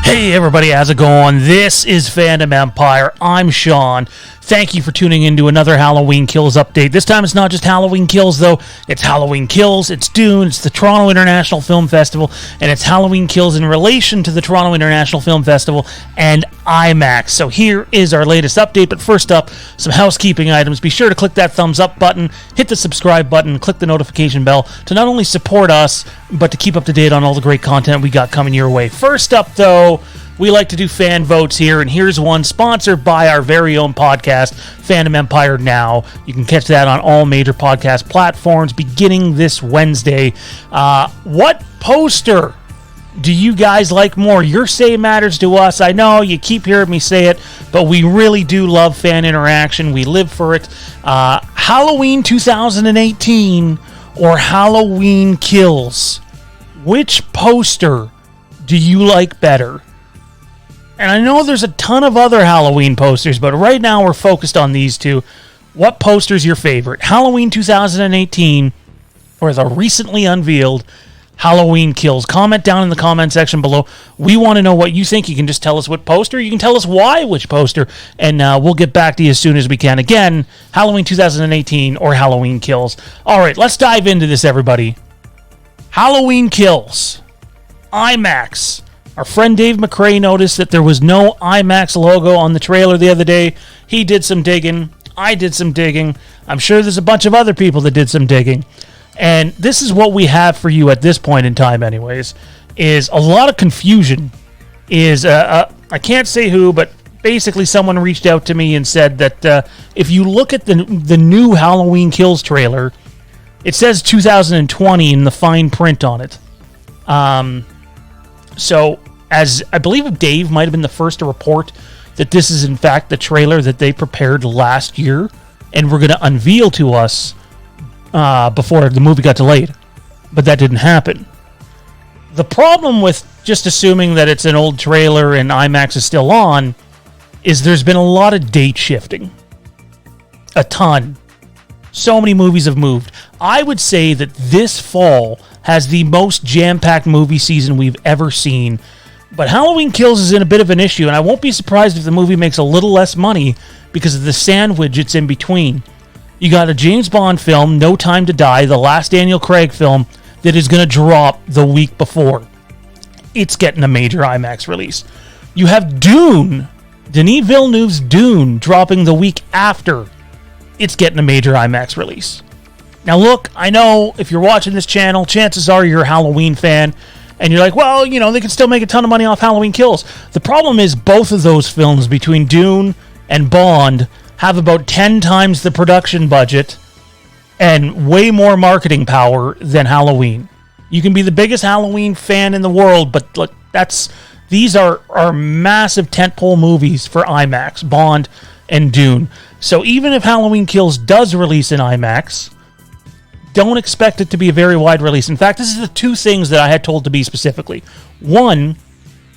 Hey everybody, how's it going? This is Fandom Empire. I'm Sean. Thank you for tuning in to another Halloween Kills update. This time it's not just Halloween Kills, though. It's Halloween Kills, it's Dune, it's the Toronto International Film Festival, and it's Halloween Kills in relation to the Toronto International Film Festival and IMAX. So here is our latest update, but first up, some housekeeping items. Be sure to click that thumbs up button, hit the subscribe button, click the notification bell to not only support us, but to keep up to date on all the great content we got coming your way. First up, though, we like to do fan votes here, and here's one sponsored by our very own podcast, Fandom Empire Now. You can catch that on all major podcast platforms beginning this Wednesday. What poster do you guys like more? Your say matters to us. I know you keep hearing me say it, but we really do love fan interaction. We live for it. Halloween 2018 or Halloween Kills? Which poster do you like better? And I know there's a ton of other Halloween posters, but right now we're focused on these two. What poster's your favorite? Halloween 2018 or the recently unveiled Halloween Kills? Comment down in the comment section below. We want to know what you think. You can just tell us what poster. You can tell us why which poster, and we'll get back to you as soon as we can. Again, Halloween 2018 or Halloween Kills. All right, let's dive into this, everybody. Halloween Kills. IMAX. Our friend Dave McCrae noticed that there was no IMAX logo on the trailer the other day. He did some digging. I did some digging. I'm sure there's a bunch of other people that did some digging. And this is what we have for you at this point in time anyways, is a lot of confusion. I can't say who, but basically someone reached out to me and said that if you look at the new Halloween Kills trailer, it says 2020 in the fine print on it. So, as I believe Dave might have been the first to report that this is in fact the trailer that they prepared last year and were going to unveil to us before the movie got delayed. But that didn't happen. The problem with just assuming that it's an old trailer and IMAX is still on is there's been a lot of date shifting. A ton. So many movies have moved. I would say that this fall has the most jam-packed movie season we've ever seen. But Halloween Kills is in a bit of an issue, and I won't be surprised if the movie makes a little less money because of the sandwich it's in between. You got a James Bond film, No Time to Die, the last Daniel Craig film, that is going to drop the week before. It's getting a major IMAX release. You have Dune, Denis Villeneuve's Dune, dropping the week after. It's getting a major IMAX release. Now look, I know if you're watching this channel, chances are you're a Halloween fan, and you're like, well, you know, they can still make a ton of money off Halloween Kills. The problem is both of those films, between Dune and Bond, have about 10 times the production budget and way more marketing power than Halloween. You can be the biggest Halloween fan in the world, but look, these are massive tentpole movies for IMAX, Bond and Dune. So even if Halloween Kills does release in IMAX, don't expect it to be a very wide release. In fact, this is the two things that I had told to be specifically. One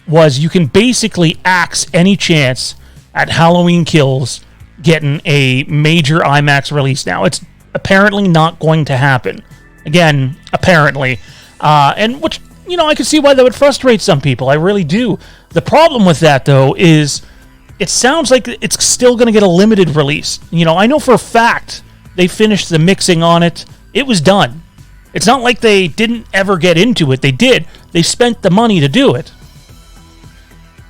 was you can basically axe any chance at Halloween Kills getting a major IMAX release now. It's apparently not going to happen. Again, apparently. And which, you know, I can see why that would frustrate some people. I really do. The problem with that, though, is it sounds like it's still going to get a limited release. You know, I know for a fact they finished the mixing on it. It was done. It's not like they didn't ever get into it. They did. They spent the money to do it.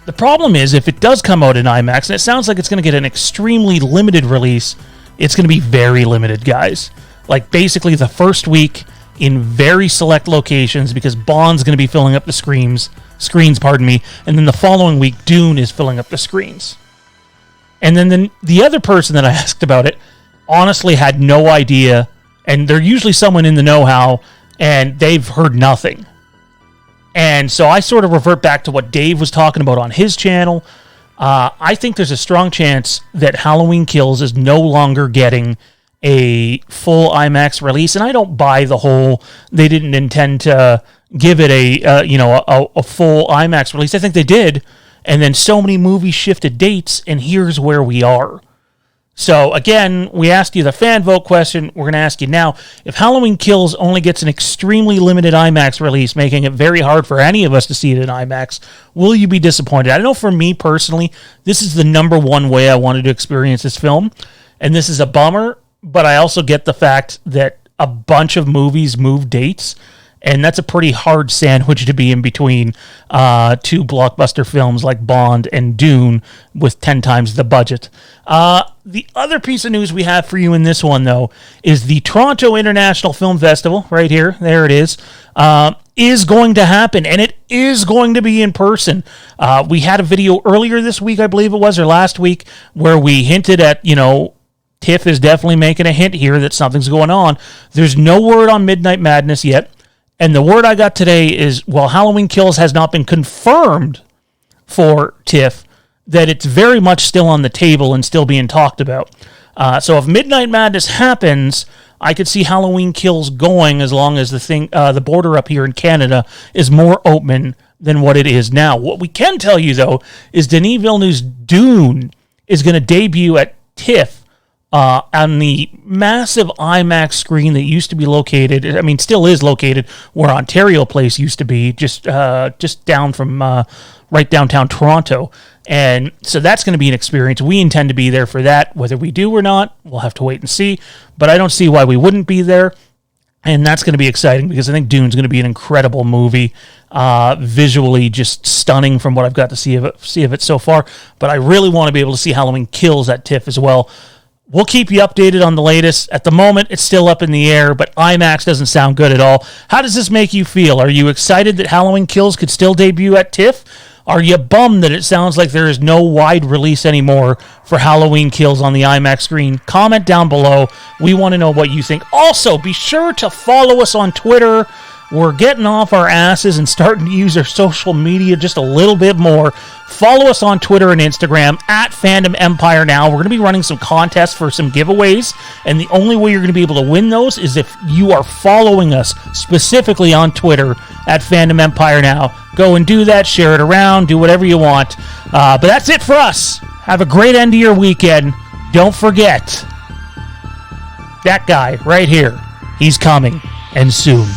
The problem is, if it does come out in IMAX, and it sounds like it's going to get an extremely limited release, it's going to be very limited, guys. Like, basically the first week in very select locations, because Bond's going to be filling up the screens, and then the following week, Dune is filling up the screens. And then the other person that I asked about it honestly had no idea, and they're usually someone in the know-how, and they've heard nothing. And so I sort of revert back to what Dave was talking about on his channel. I think there's a strong chance that Halloween Kills is no longer getting a full IMAX release, and I don't buy the whole they didn't intend to give it a full IMAX release. I think they did, and then so many movies shifted dates, and here's where we are. So, again, we asked you the fan vote question. We're going to ask you now, if Halloween Kills only gets an extremely limited IMAX release, making it very hard for any of us to see it in IMAX, will you be disappointed? I know for me personally, this is the number one way I wanted to experience this film, and this is a bummer, but I also get the fact that a bunch of movies move dates, and that's a pretty hard sandwich to be in between two blockbuster films like Bond and Dune with 10 times the budget. The other piece of news we have for you in this one, though, is the Toronto International Film Festival, right here, there it is going to happen, and it is going to be in person. We had a video earlier this week, I believe it was, or last week, where we hinted at, TIFF is definitely making a hint here that something's going on. There's no word on Midnight Madness yet. And the word I got today is, while Halloween Kills has not been confirmed for TIFF, that it's very much still on the table and still being talked about. So if Midnight Madness happens, I could see Halloween Kills going as long as the border up here in Canada is more open than what it is now. What we can tell you, though, is Denis Villeneuve's Dune is going to debut at TIFF on the massive IMAX screen that used to be located, still is located, where Ontario Place used to be, just down from right downtown Toronto. And so that's going to be an experience. We intend to be there for that. Whether we do or not, we'll have to wait and see. But I don't see why we wouldn't be there. And that's going to be exciting because I think Dune's going to be an incredible movie, visually just stunning from what I've got to see of it so far. But I really want to be able to see Halloween Kills at TIFF as well. We'll keep you updated on the latest. At the moment, it's still up in the air, but IMAX doesn't sound good at all. How does this make you feel? Are you excited that Halloween Kills could still debut at TIFF? Are you bummed that it sounds like there is no wide release anymore for Halloween Kills on the IMAX screen? Comment down below. We want to know what you think. Also, be sure to follow us on Twitter. We're getting off our asses and starting to use our social media just a little bit more. Follow us on Twitter and Instagram at FandomEmpireNow. We're going to be running some contests for some giveaways, and the only way you're going to be able to win those is if you are following us specifically on Twitter at FandomEmpireNow. Go and do that, share it around, do whatever you want. But that's it for us. Have a great end of your weekend. Don't forget, that guy right here, he's coming, and soon.